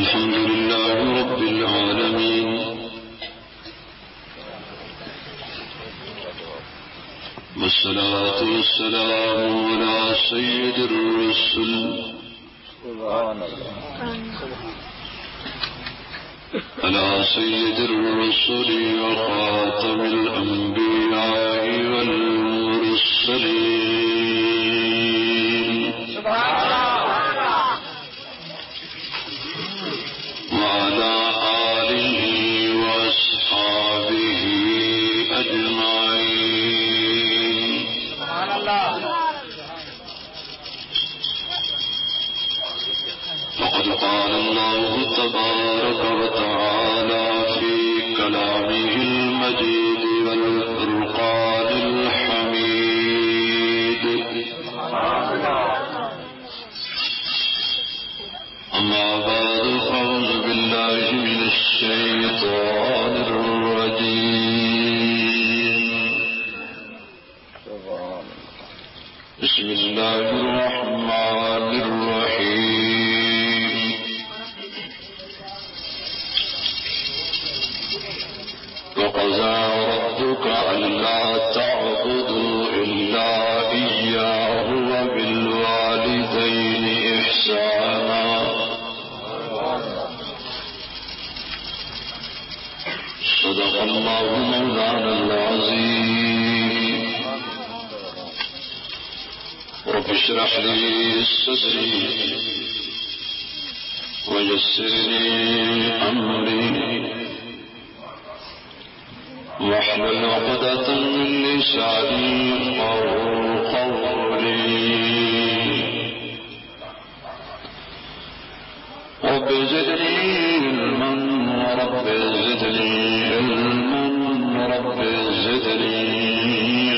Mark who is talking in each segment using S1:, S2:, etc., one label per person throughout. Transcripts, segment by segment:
S1: الحمد لله رب العالمين والصلاة والسلام على سيد الرسل على سيد الرسل وخاتم الأنبياء والمرسلين وعلى آله وأصحابه أجمعين. وقد قال الله تبارك وتعالى في كلامه المجيد والفرقان الحميد: أما بعد فأعوذ بالله من الشيطان الرجيم. بسم الله الرحمن الرحيم. وقضى ربك ألا تعبدوا إلا إياه وبالوالدين إحسانا. صدق الله مولانا العظيم. رب اشرح لي صدري ويسر لي أمري واحلل عقدة من لساني يفقهوا قولي. رب زدني علما رب زدني علما رب زدني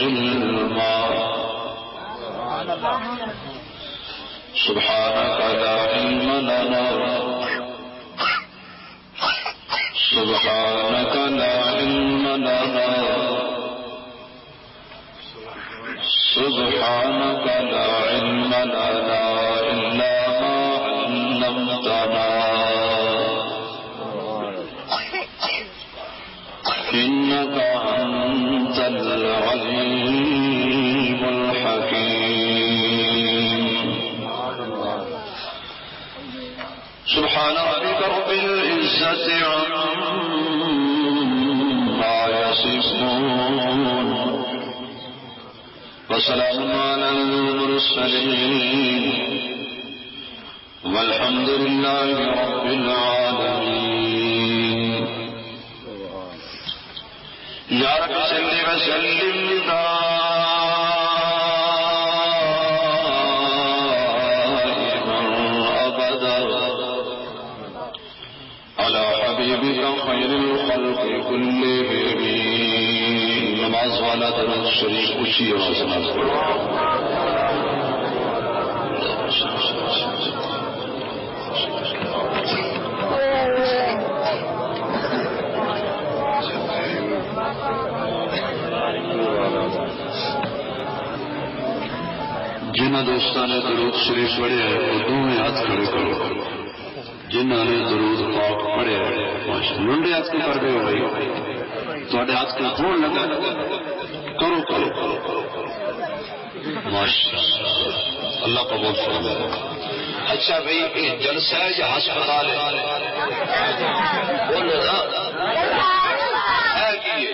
S1: علما. سبحانك لا علم لنا سبحانك لا علم لنا سبحانك لا علم لنا إلا ما علمتنا إنك أنت العليم الحكيم. سبحان ربك رب العزة عما يصفون وسلام على المرسلين والحمد لله رب العالمين. يا رب صل وسلم دائما أبدا على حبيبك خير الخلق كلهم. نماز والا درود شریف اونچی آواز میں پڑھو. جنہاں دوستاں نے درود شریف پڑھیا ہے وہ دونوں ہاتھ کھڑے کرو. جنہاں نے درود پاک پڑھیا ہے منڈے ہاتھ کو کر دے بھائی تھوڑے ہاتھ کو کون لگا کرو کرو ماشاءاللہ اللہ قبول فرمائے. اچھا بھائی یہ جلسہ ہے یا ہسپتال ہے؟ بولو نا ہے کہ یہ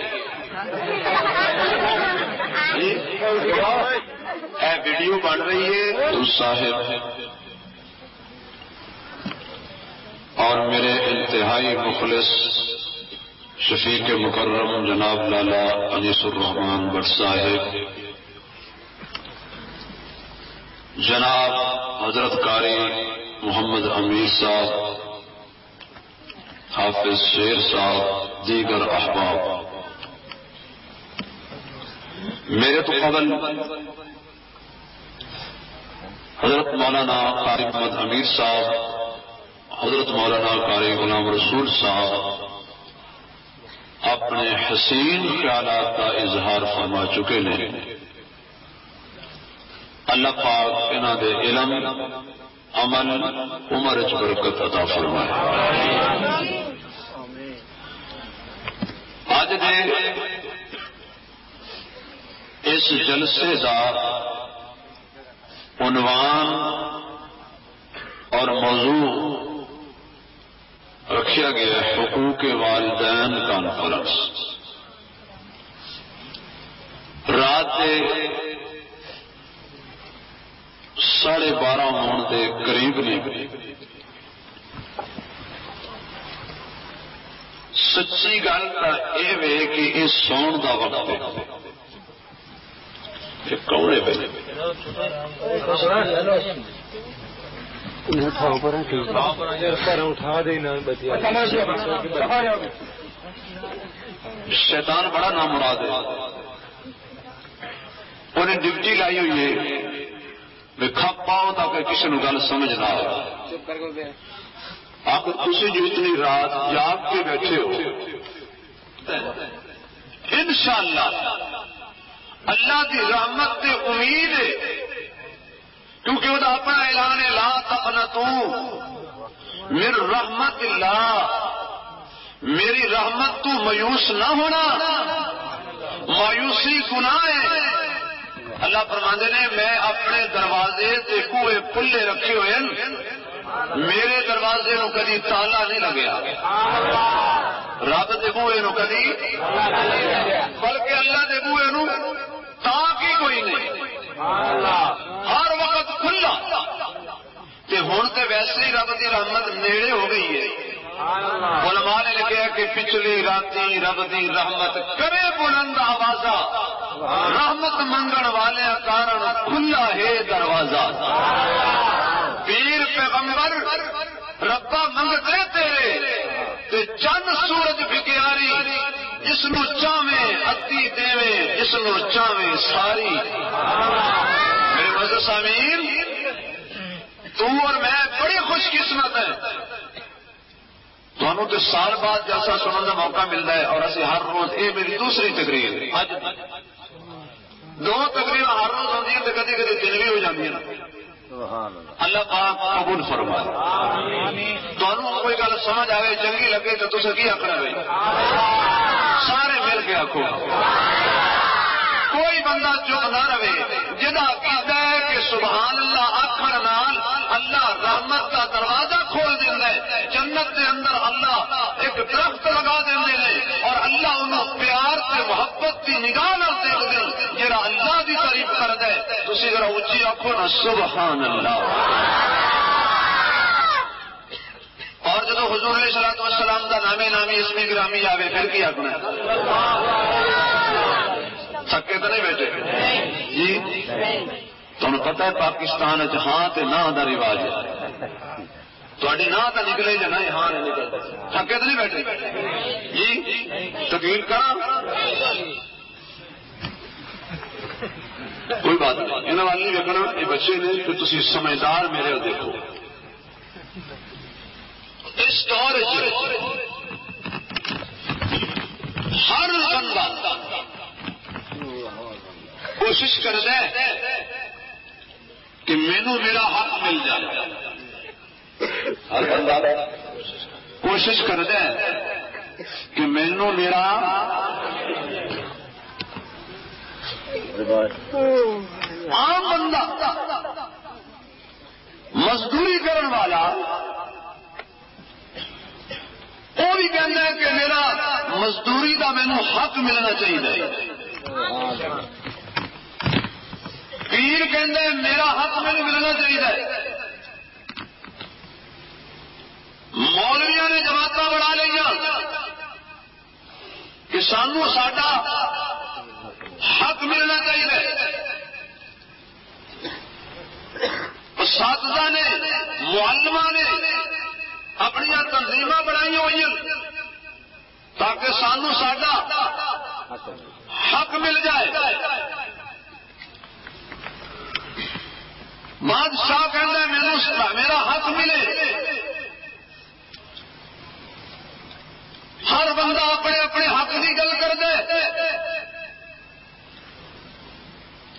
S1: ویڈیو بن رہی ہے تو صاحب اور میرے انتہائی مخلص شفیق مکرم جناب لالا انیس الرحمان بٹ صاحب، جناب حضرت قاری محمد امیر صاحب، حافظ شیر صاحب، دیگر احباب. میرے تو قبل حضرت مولانا قاری محمد امیر صاحب، حضرت مولانا قاری غلام رسول صاحب اپنے حسین خیالات کا اظہار فرما چکے ہیں. اللہ پاک انہاں دے علم عمل عمر چ برکت عطا فرمائے۔ اج دے اس جلسے دا عنوان اور موضوع رکھا گیا حقوق والدین کانفرنس۔ رات کے 12:30 ہونے کے قریب نے سچی گل تو یہ کہ یہ سون کا وقت ہے۔ کون ہے شیطان بڑا نام مراد ہے، انہیں ڈیوٹی لائی ہوئی ہے کھپ پاؤ تاکہ کسی نے گل سمجھ نہ آئے۔ اگر تھی جو اتنی رات جاگ کے بیٹھے ہو، انشاءاللہ اللہ کی رحمت تے امید ہے، کیونکہ وہ اپنا اعلان ہے لا تقنطوا من رحمت اللہ، میری رحمت تو مایوس نہ ہونا، مایوسی گناہ ہے۔ اللہ فرماندے نے میں اپنے دروازے تے کوئے کھلے رکھے ہوئے ہیں، میرے دروازے نو کدی تالا نہیں لگیا، رب دے بوئے نو کدی، بلکہ اللہ دے بوئے نو تاک ہی کوئی نہیں، ہر وقت کھلا۔ تے ہن تے ویسے ہی رب دی رحمت نیڑے ہو گئی ہے۔ علماء نے لکھا کہ پچھلی راتی رب دی رحمت کرے بلند آوازہ، رحمت منگن والے کارن کھلا ہے دروازہ۔ پیر پیغمبر ربا منگتے تیرے تے چند سورج بکیاری، جس نو چاہویں ادی دیویں، جس نو چاہویں ساری۔ میرے معزز سامعین، تو اور میں بڑی خوش قسمت ہے، تمہوں تو سال بعد جلسہ سننے کا موقع ملتا ہے، اور اسی ہر روز، یہ میری دوسری تقریر، اج 2 تقریر ہر روز ہوتی ہیں، کدی کدی 3 بھی ہو جاتی ہیں۔ اللہ پاک قبول فرمائے۔ تمہیں کوئی گل سمجھ آئے چنگی لگے تو تصے کی آخنا ہے؟ سارے مل کے آخو۔ کوئی بندہ چپ نہ رہے، جدا عقیدہ ہے کہ سبحان اللہ آخر نال اللہ رحمت کا دروازہ کھول دینا ہے، جنت کے اندر اللہ ایک درخت لگا دیندے نے، اور اللہ انہوں پیار سے محبت کی نگاہ نال دیکھ دے، جڑا اللہ کی تعریف کردا ہے، تسی ذرا اچھی آکھو نا سبحان اللہ۔ اور جدو حضور علیہ الصلوۃ والسلام دا نامے نامی اسمی گرامی آوے پھر کی آخنا ہے؟ تھکے تو نہیں بیٹھے جی؟ تمہیں پتہ ہے پاکستان ہاں تے نہ دا رواج ہے، تھوڑی نہ تو نکلے جا نہ ہاں نہیں نکلتا، تھکے تو نہیں بیٹھے جی؟ تقریر کرا کوئی بات نہیں، انہوں والی دیکھنا یہ بچے نے کہ تسی سمجھدار میرے دیکھو۔ اس دور ہر بندہ کوشش کرتا ہے کہ مینو میرا حق مل جائے، ہر بندہ کوشش کرتا ہے کہ مینو میرا عام بندہ مزدوری کرنے والا وہ بھی کہنا ہے کہ میرا مزدوری کا مینو حق ملنا چاہیے، پیر کہنا ہے میرا حق مینو ملنا چاہیے، مولویاں نے جماعت بنا لیا کہ سانو ساڈا حق ملنا چاہیے، اساتذہ نے معلمہ نے اپنی تنظیم بنائی ہوئی تاکہ سانو ساڈا حق مل جائے۔ بادشاہ کہنا ہے میرا حق ملے، ہر بندہ اپنے اپنے حق کی گل کر دے۔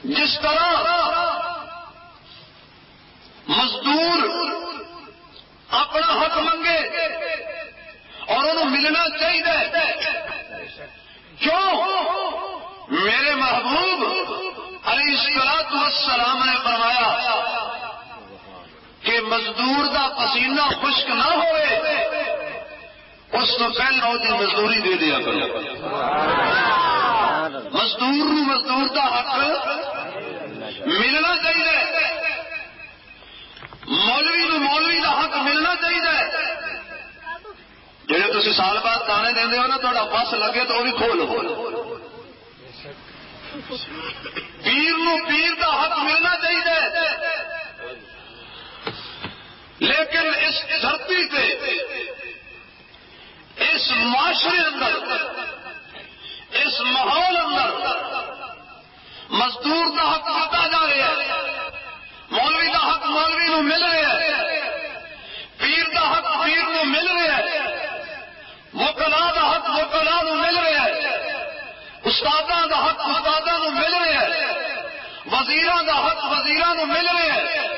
S1: جس طرح مزدور میرے محبوب علیہ الصلوۃ والسلام نے فرمایا کہ مزدور دا پسینہ خشک نہ ہوئے اس تو پہلے وہ دی مزدوری دے دیا کرو. مزدور نو مزدور دا حق ملنا چاہیے. مولوی نو مولوی دا حق ملنا چاہیے. جہے تھی سال بعد دانے دے ہو نا تا بس لگے تو وہ بھی کھولو. پیر نو پیر دا حق ملنا چاہیے. لیکن اس دھرتی پہ اس معاشرے اندر اس ماحول اندر مزدور کا حق دیتا جا رہا ہے. مولوی کا حق مولوی نو مل رہا ہے. پیر کا حق پیر نو مل رہا ہے. وکلا کا حق وکلا نو مل رہا ہے. استاداں کا حق استاداں نو مل رہا ہے. وزیراں کا حق وزیراں نو مل رہا ہے.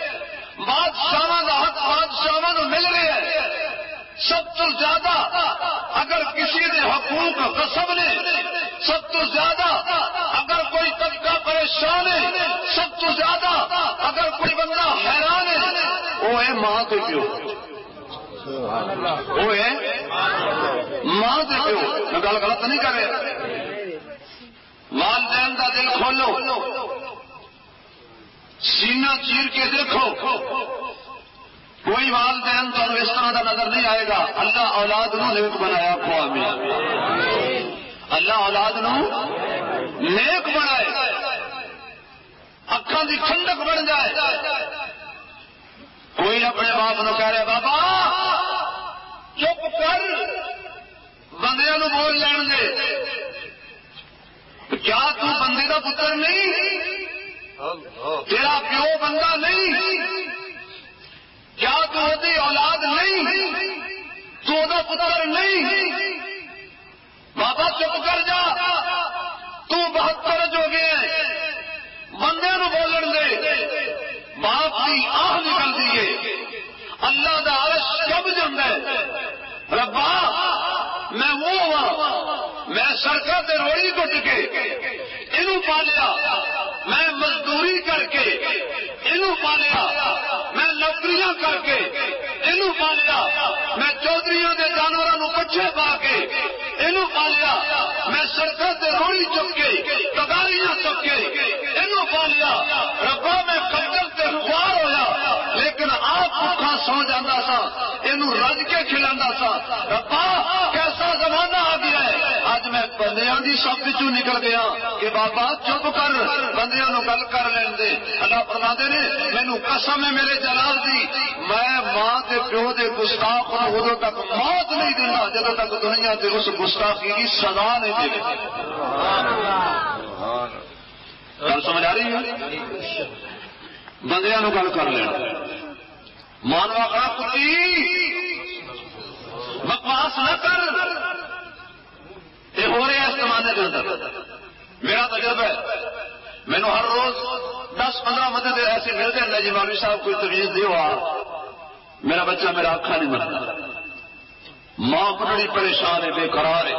S1: بادشاہاں کا حق بادشاہاں نو مل رہا ہے. سب تو زیادہ اگر کسی نے حقوق غصب نے، سب تو زیادہ اگر کوئی طبقہ پریشان ہے، سب تو زیادہ اگر کوئی بندہ حیران ہے، وہ ہے ماں کے پیو. وہ ہے ماں کے پیو. میں گل غلط نہیں کر رہا. والدین کا دل کھولو، سینہ چیر کے دیکھو. کوئی والدین تو اس طرح کا نظر نہیں آئے گا. اللہ اولاد نو نیک بنایا کھوا میں. اللہ اولاد نو نیک بنائے، اکھاں دی ٹھنڈک بن جائے. کوئی اپنے باپ نو کہہ رہا بابا چپ کر، بندے نو بول لین دے. کیا تو بندے دا پتر نہیں؟ تیرا پیو بندہ نہیں؟ کیا تو دی اولاد نہیں؟ تو دا پتر نہیں؟ بابا چپ کر جا، تو 72 ہو گئے. بندے نو بولن دے. باپ کی آہ نکل دیے. اللہ دا عرش کب جاندے. ربا میں وہ ہوا، میں سڑکوں تے روڑی کٹ کے اینو پالیا، میں مزدوری کر کے اینو پالیا، میں نوکریاں کر کے اینو پالیا، میں چودھریوں کے جانوروں نو پچھے پا کے اینو پالیا، میں سڑکوں تے روڑی چک کے تگاریاں چک کے اینو پالیا. ربا میں کنجر تے خوار ہویا، لیکن آپ بھوکا سو جانا سا، اینو رج کے کھلانا سا. ربا کیسا زمانہ آ گیا ہے. اج میں بندیاں دی سب وچوں نکل گیا کہ بابا چپ کر، بندیاں نو گل کر لین دے. اللہ فرماندے نے مینوں قسم ہے میرے جلال دی، میں ماں تے پیو دے گستاخ نوں ادوں تک موت نہیں دینا جدوں تک دنیا تے اس گستاخی دی سزا نہیں دے. گل سمجھ آ رہی ہے؟ بندیاں نو گل کر لینا. مانوا کا کتی بکواس نہ کر. یہ ہو رہا ہے اس زمانے کے اندر. میرا تجربہ ہے، مینو ہر روز 10-15 مدد ایسے ملتے ہیں جی مولوی صاحب کوئی تجویز دیو. میرا بچہ میرا آنکھا نہیں مرتا، ماں بڑی پریشان ہے، بے قرار ہے.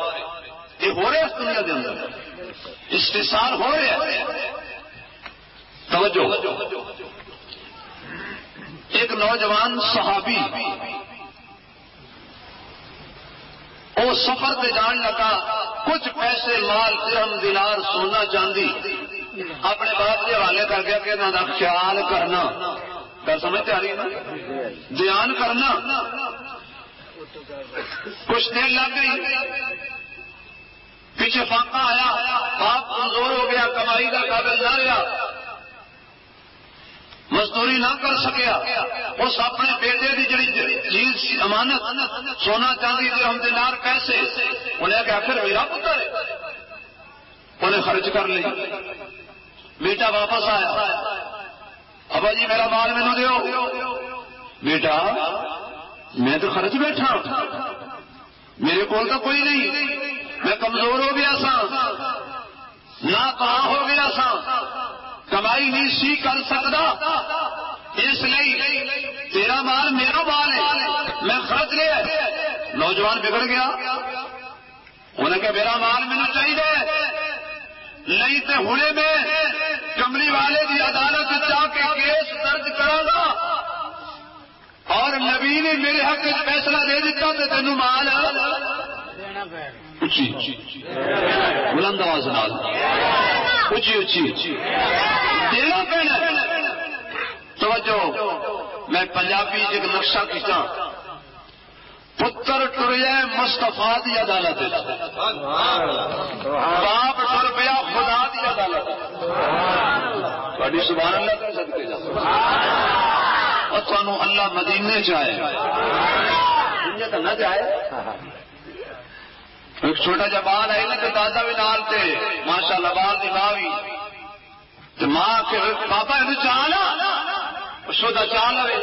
S1: یہ ہو رہا ہے اس دنیا کے اندر، استحصال ہو رہا ہے. توجہ. ایک نوجوان صحابی وہ سفر پہ جان لگا، کچھ پیسے مال درہم دینار سونا چاندی اپنے باپ کے حوالے کر گیا کہ انہوں کا خیال کرنا. کیا سمجھ آ رہی نا؟ دھیان کرنا. کچھ دیر لگ گئی، پیچھے فاقہ آیا، باپ کمزور ہو گیا، کمائی کا قابل نہ رہا، مزدوری نہ کر سکیا. اس اپنے بیٹے کی جڑی چیز امانت سونا چاندی درہم دینار پیسے انہیں کہ آخر میرا پتر ہے، انہیں خرچ کر لی. بیٹا واپس آیا، ابا جی میرا مال مینو دیو. بیٹا میں تو خرچ بیٹھا، میرے کول تو کوئی نہیں، میں کمزور ہو گیا سا، نہ کہاں ہو گیا سا، کمائی نہیں سی کر سکتا، اس لیے تیرا مال میرا مال ہے، میں خرچ لیا. نوجوان بگڑ گیا، انہیں کہ میرا مال مجھے چاہیے، نہیں تو ہونے میں کملی والے کی عدالت جا کے کیس درج کرا گا اور نبی نے میرے حق میں فیصلہ دے دیتا تو تینوں مال اچھی بلند آواز نال اچھی دینا پینا. توجہ میں پنجابی ایک نقشہ کھینچا پتر ٹر جائے مستفا کی عدالت باپ ٹر پیا خدا کی عدالت تھوڑی سبحان اللہ کر سکتے جا اور تمہوں اللہ مدینے چاہے دنیا تو نہ جائے. ایک چھوٹا جا بال ہے نا تو دادا بھی نال تھے ماشاء اللہ بال کی ماں بھی تو ماں کے پاپا یہ چال شودا چال لے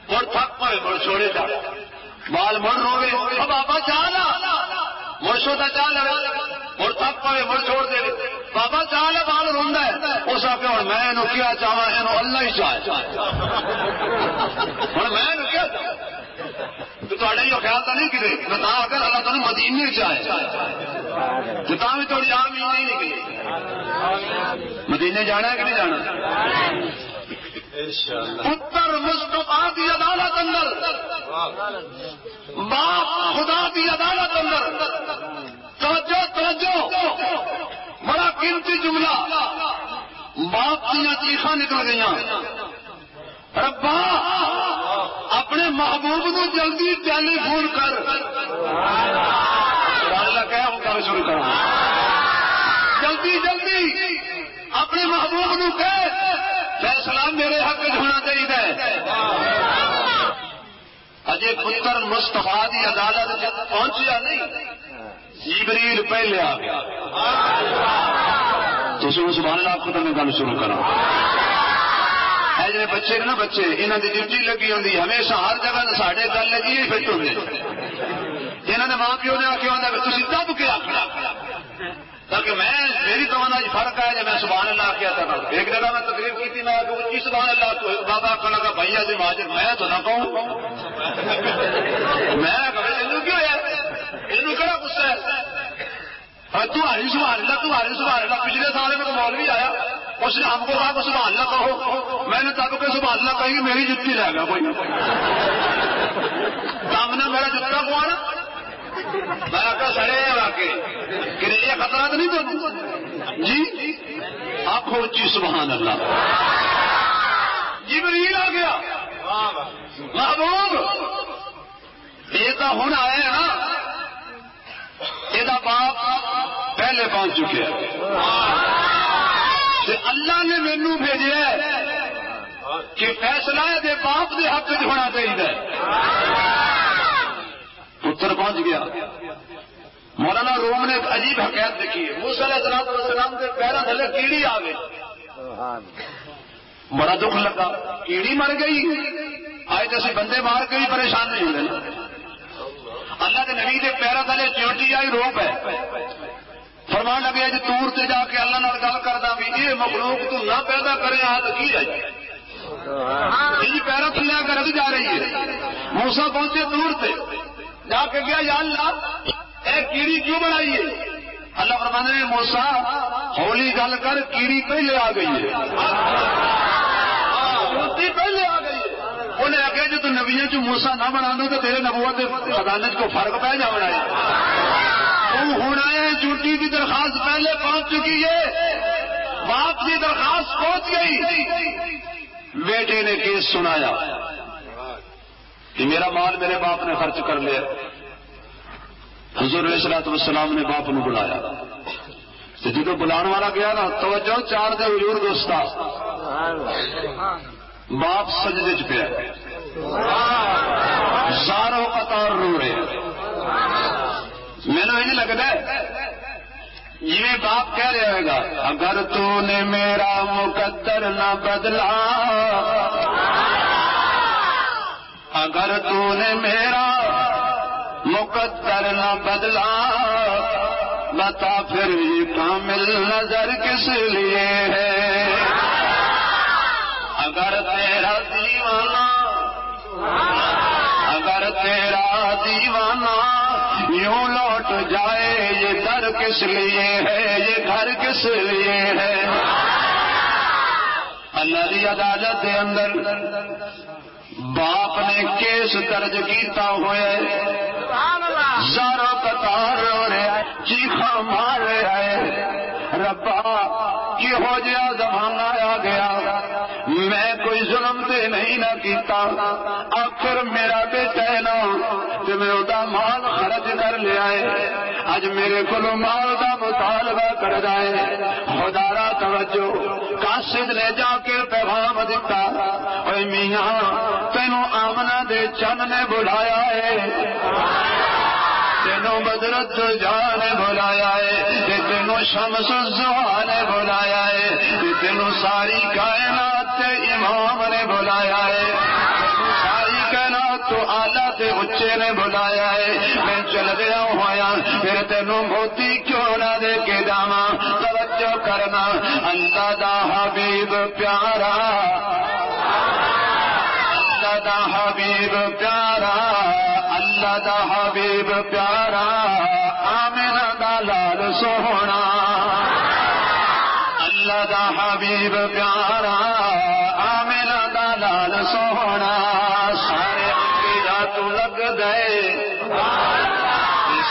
S1: مڑ تھک پڑے مڑ چھوڑے جا بال مڑ روے بابا چال مڑ شودا چال لے مڑ تھک پڑے مڑ چھوڑ دے بابا چال ہے بال روندا ہے اس آ کے ہوں میں کیا چاہا یہ اللہ ہی چاہے ہوں میں کیا تو یہ خیال تو نہیں کرے بتا اگر اللہ تعالیٰ مدینے چاہے جتا بھی تھوڑی آم ہی نہیں نکلی مدینے جانا ہے کہ نہیں جانا. پتر مصطفیٰ کی عدالت اندر باپ خدا کی عدالت اندر توجہ بڑا قیمتی جملہ باپ دیا چیخاں نکل گئی ربا اپنے محبوب کو جلدی ٹیلی فون کر کیا کر شروع کر جلدی اپنے محبوب کو کہ فیصلہ میرے حق ہونا چاہیے. اجے پتر مصطفیٰ کی عدالت جب پہنچیا نہیں جبریل پہلے آ گیا تو سبحان اللہ خود میں گل شروع کرا. جی بچے نا بچے یہاں کی ڈیوٹی لگی ہوتی ہمیشہ ہر جگہ ساڈے گل لگی ہی فٹ ہوتے یہاں نے ماں پیو نے آخیا ہوتا تھی دب کے آخنا تاکہ میں میری توانائی فرق ہے جب میں سبحان اللہ کیا تھا. ایک جگہ میں تقریر کی تھی میں اونچی سبحان اللہ تو بابا آخر لگا بھائی آج مہاجر میں تو نہ کہوں میں کیوں ہے یہ کہڑا غصہ ہے تمہاری سبحان اللہ پچھلے سال میں مولوی آیا اس نے ہم کو کہا کہ سبحان اللہ کہو میں نے تب کہ سبحان اللہ کہی میری جتی رہ گیا کوئی سامنے میرا جتا کو آنا میں آتا سڑے آ کے کہ یہ خطرہ تو نہیں تو جی آپ کو اچھی سبحان اللہ جبریل آ گیا محبوب یہ تو ہوں آئے نا یہ باپ پہلے پہنچ چکے ہیں اللہ نے مینو بھیجا کہ فیصلہ دے باپ دے حق میں ہونا چاہیے. پتر پہنچ گیا. مولانا روم نے ایک عجیب حقیقت دیکھی ہے موسیٰ علیہ السلام کے پیروں تھلے کیڑی آ گئی بڑا دکھ لگا کیڑی مر گئی آج جیسے بندے مار کے بھی پریشان نہیں ہوتے اللہ کے نبی کے پیروں تھلے چیونٹی آئی روپ ہے فرمان لگے جی دور سے جا کے اللہ نال گل کردا بھی یہ مخلوق تو نہ پیدا کرے تو کی ہے جی پیروں تھلے کر جا رہی ہے. موسیٰ پہنچے دور سے جا کے گیا یا اللہ اے کیڑی کیوں بنائی ہے اللہ فرمانے نے موسیٰ ہولی گل کر کیڑی پہلے آ گئی ہے پہلے آ گئی ہے. انہیں آگے جو تو نبیوں چ موسیٰ نہ بنا دو تو تیرے نبوت خزانے کو فرق پہ جا بنا ہونا ہے. چوٹی کی درخواست پہلے پہنچ چکی ہے باپ کی درخواست پہنچ گئی بیٹے نے کیس سنایا کہ میرا مال میرے باپ نے خرچ کر لیا. حضور علیہ الصلوۃ والسلام نے باپ نے بلایا تو جدو بلانے والا گیا نا توجہ چار دے حضور دوستا باپ سجدے چ پیا زاروں قطار رو رہے. مینو یہ لگتا ہے جی باپ کہہ رہا ہوئے گا اگر تو نے میرا مقدر نہ بدلا اگر تو نے میرا مقدر نہ بدلا بتا پھر یہ کامل نظر کس لیے ہے. اگر تیرا دیوانہ یوں لوٹ جائے یہ در کس لیے ہے یہ گھر کس لیے ہے اللہ دی عدالت دے اندر باپ نے کیس درج کیتا ہوئے زارو قطار رو رہے چیخا مار رہے ربا کی ہو جیا زمانہ آ گیا میں کوئی ظلم تے نہیں نہ کیتا آخر میرا بیٹا ہے نا کہ میں ادا مال خرچ کر لیا ہے اج میرے کو مال دا مطالبہ کر جائے خدا را توجہ قاصد نے جا کے پیغام دیتا اے میاں تینوں آمنہ دے چن نے بلایا ہے تینوں بدرت جہاں نے بلایا ہے تینوں شمس الضحیٰ نے بلایا ہے تینوں ساری کائنات کے امام نے بلایا ہے ساری کائنات تو اعلیٰ تے اچے نے بلایا ہے میں چل گیا ہوا پھر تینوں موتی کیوں نہ دے کے جاواں توجہ کرنا اللہ دا حبیب پیارا اللہ دا حبیب پیارا اللہ دا حبیب پیارا آمنہ دا لال سونا اللہ دا حبیب پیارا آمنہ دا لال سونا سارے انبیاء تو لگ گئے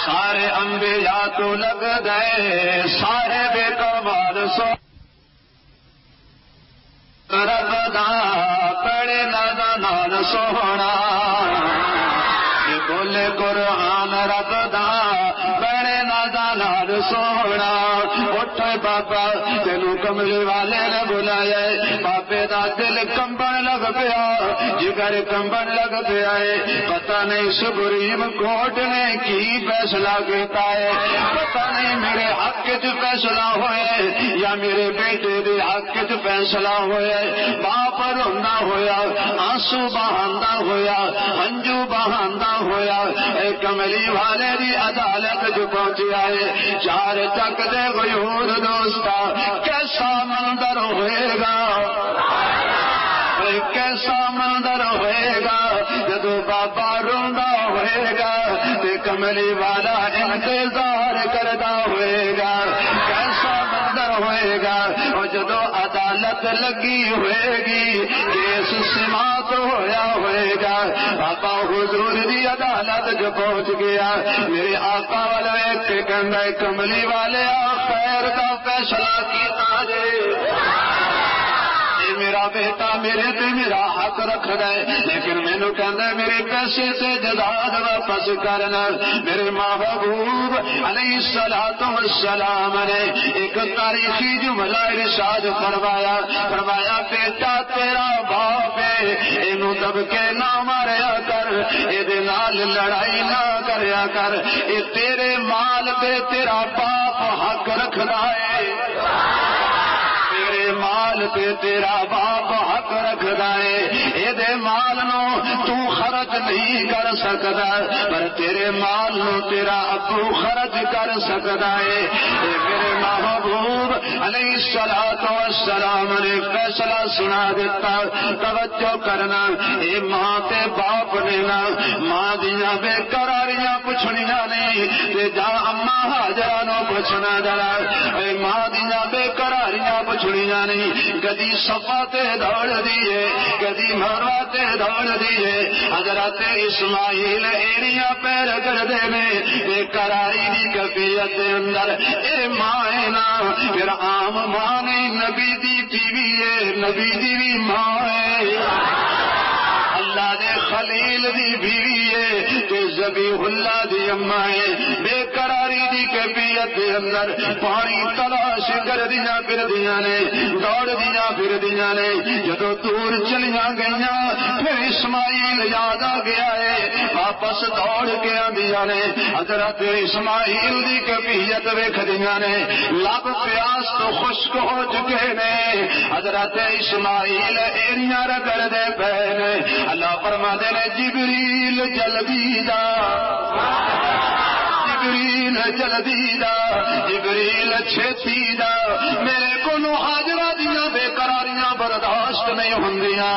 S1: سارے انبیاء تو لگ گئے سارے بے کمال سو رب دا پڑے نادا نال سونا بولے قرآن رب دا بڑے نادا نال سونا اٹھ بابا تینوں کملی والے نے بلایا بابے دا دل کمبن لگ پیا جگر کمبن لگ پیا ہے پتہ نہیں سپریم کورٹ نے کی فیصلہ کیتا ہے پتہ نہیں میرے حق چ فیصلہ ہوئے یا میرے بیٹے دے حق چ فیصلہ ہوئے باپ روندا ہویا آنسو بہاندا ہویا ہنجو بہاندا ہویا اے کملی والے دی عدالت جو پہنچیا ہے چار تک دے غیور دوستا کیسا منظر ہوئے گا کیسا منظر ہوئے گا جدو بابا روندا ہوئے گا تے کملی والا انتظار کردا ہوئے گا کیسا منظر ہوئے گا اور جدو عدالت لگی ہوئے گی کیس سماعت ہویا ہوئے گا بابا حضور دی عدالت جو پہنچ گیا میرے آقا والا ایک کہندا کملی والے خیر کا فیصلہ کیتا جے میرا بیٹا میرے تے میرا حق رکھ دے لیکن مینوں کہندا میرے پیسے سے جزاد واپس کرنا میرے محبوب علیہ الصلوۃ والسلام نے ایک تاریخی جملہ ارشاد فرمایا بیٹا تیرا باپ ہے اینوں دب کے نہ ماریا کر اے نال لڑائی نہ کریا کر اے تیرے مال پہ تیرا باپ حق رکھدا ہے مال پہ تیرا باپ حق رکھدا ہے اے دے مال نو تو خرچ نہیں کر سکدا پر تیرے مال نو تیرا ابو خرچ کر سکدا ہے اے میرے محبوب علیہ الصلوۃ والسلام نے فیصلہ سنا دیتا توجہ کرنا اے ماں تے باپ نے نا ماں دیاں بے قراریاں پوچھنیاں نہیں تے جا اماں ہاجرہ نو پوچھنا ذرا اے ماں دیاں بے قراریاں پوچھنیاں نہیں کدی صفا تے دوڑ دیے کدی مروا تے دوڑ دیے حضرت اسماعیل ایڑیاں پیر کردے نے بے قراری دی کیفیت دے اندر اے ماں نا پھر عام ماں نے نبی دی بیوی ہے نبی دی بھی ماں ہے اللہ دے خلیل دی بیوی ہے تے ذبیح اللہ دی اماں ہے بے قراری دی کیفیت دے اندر پانی تلاش کردیاں پھردیاں نے دوڑ دیاں پھردیاں نے جدو دور چلیاں گئیاں پھر اسماعیل یاد آ گیا ہے واپس دوڑ کے آندیاں نے حضرت اسماعیل دی کیفیت ویکھدیاں نے لب پیاس تو خشک ہو چکے نے حضرت اسماعیل ایڑیاں رگڑ دے پے نے اللہ فرماندے نے جبریل جلدی دا جبریل جلدی دا جبریل چھتی دا میرے کو ہاجرہ دیاں بے قراریاں
S2: برداشت نہیں ہوندیاں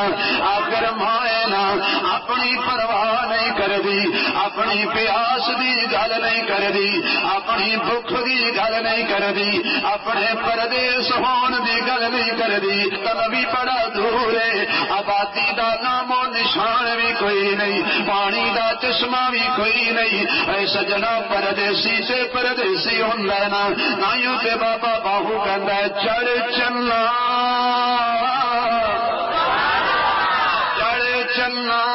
S2: آخر مائے نا اپنی پرواہ نہیں کردی اپنی پیاس دی گل نہیں کردی اپنی بھوک دی گل نہیں کردی اپنے پردیس ہون دی گل نہیں کردی تب بھی بڑا دور ہے آبادی دا نام و نشان بھی کوئی نہیں پانی دا چشمہ بھی کوئی نہیں اے سجنا پردیسی سے پردیسی ہوندا نا نائیوں تے بابا باہو کہندا ہے چڑھ چلنا چڑھ چلنا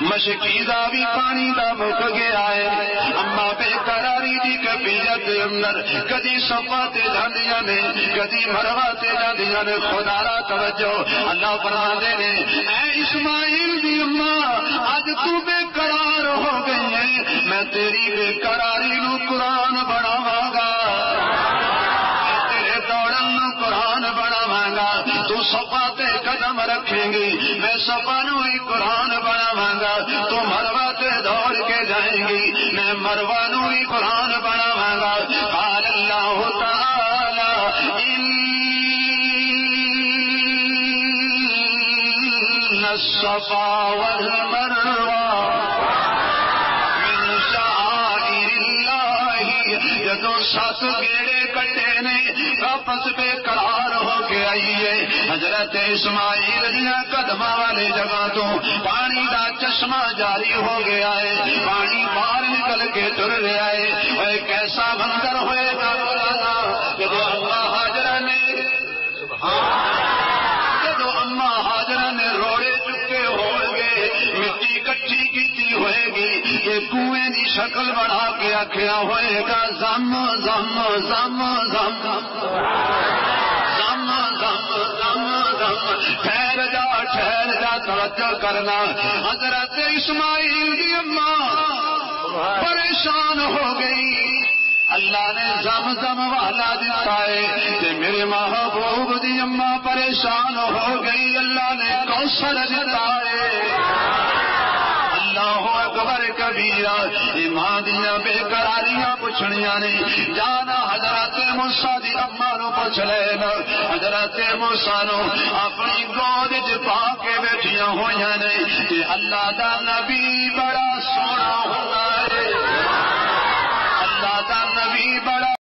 S2: مشکی دا بھی پانی دا مک گیا ہے اما بے قراری دی کبیت اندر کدی صفا تے جاندیاں نے کدی مروا تے جاندیاں نے خدا را توجہ اللہ فرماندے نے اے اسماعیل دی اما اج تو بے قرار ہو گئی ہے میں تیری بے قراری نو قرآن بناواں گا تیرے دوڑن نو قرآن بناواں گا تو صفا تے قدم رکھیں گی میں صفا نو ہی قرآن بناواں گا تو مروا تے دوڑ کے جائیں گی میں مروا نو ہی قرآن بناواں گا قال اللہ تعالی ان الصفا والمروہ من شعائر اللہ جدو سات گیڑے کٹے نے واپس بے قرار ہو کے آئیے حضرت اسماعیل دیاں قدمہ والی جگہ تو پانی دا چشمہ جاری ہو گیا ہے پانی باہر نکل کے تر رہا ہے اور کیسا منظر ہوئے گا مولانا جدو اللہ حاجرہ نے جدو اما حاجرہ نے روڑے چکے ہوئے گے مٹی کٹھی کیتی ہوئے گی یہ کنویں دی شکل بنا کے آکھیا ہوئے گا زم زم زم زم زم زم زم ٹھہر جا توجہ کرنا حضرت اسماعیل کی اماں پریشان ہو گئی اللہ نے زم زم والا دیتا ہے کہ میرے محبوب دی اماں پریشان ہو گئی اللہ نے کوثر دیتا ہے اللہ اکبر کبیرہ ایمان دیاں بے قراریاں پوچھنیاں نے جانا حضرت موسیٰ دی اماں نو پوچھ لینا حضرت موسیٰ نو اپنی گود وچ پا کے بیٹھیاں ہویاں نے کہ اللہ دا نبی بڑا